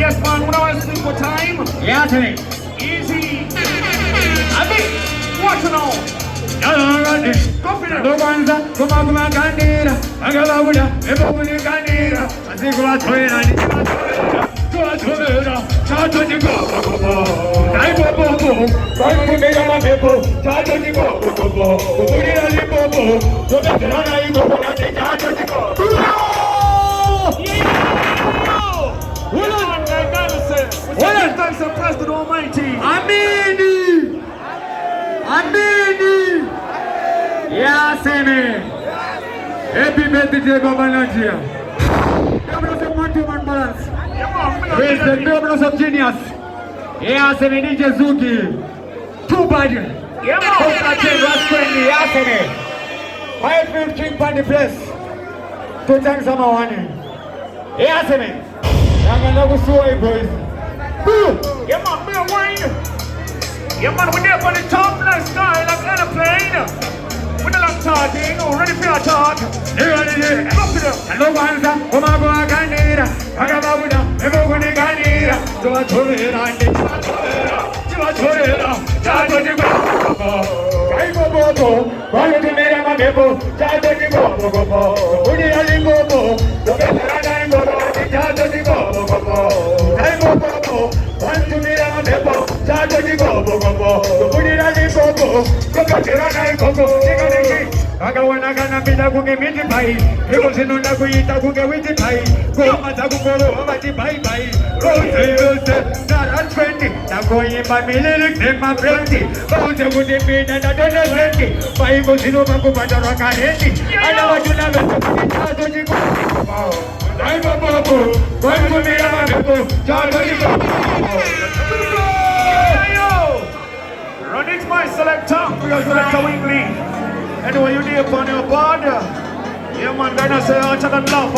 Yes, man, when I was asleep for time. Yeah, tell me. Easy. I mean, what now? Go for it. Dobanza, kuma kandira, agalabuda, eboguni kandira, asigwa toyera ni toyera, chato ni go, dai bobo, dai kumega mabebo, chato ni go, kumira ni bobo, tobera na ibo na chato ni go. Thanks to President Almighty. Amini. Yeah, Sene. Happy birthday, Governor Nigeria. Governors of one-to-one balance. Raise the governors of genius. Yeah, Sene, DJ Zuki. Too bad. Yeah, man. Was friendly. Yeah, Sene. 5-15 on the place. To thank someone. Yeah, Sene. I'm going to go boys. Yeah, man, me a wine. Yeah, man, we're there for the top nice sky like airplane. With the long charging, ready for your talk. Go for them. Hello, Wanza, Omago Ganira, Agababuda, Eboguni Ganira, Joatorera, Run it, my selector. We are selector Wingley. Anyway, you need upon your board. Yeah, man, gonna say, I'm talking love.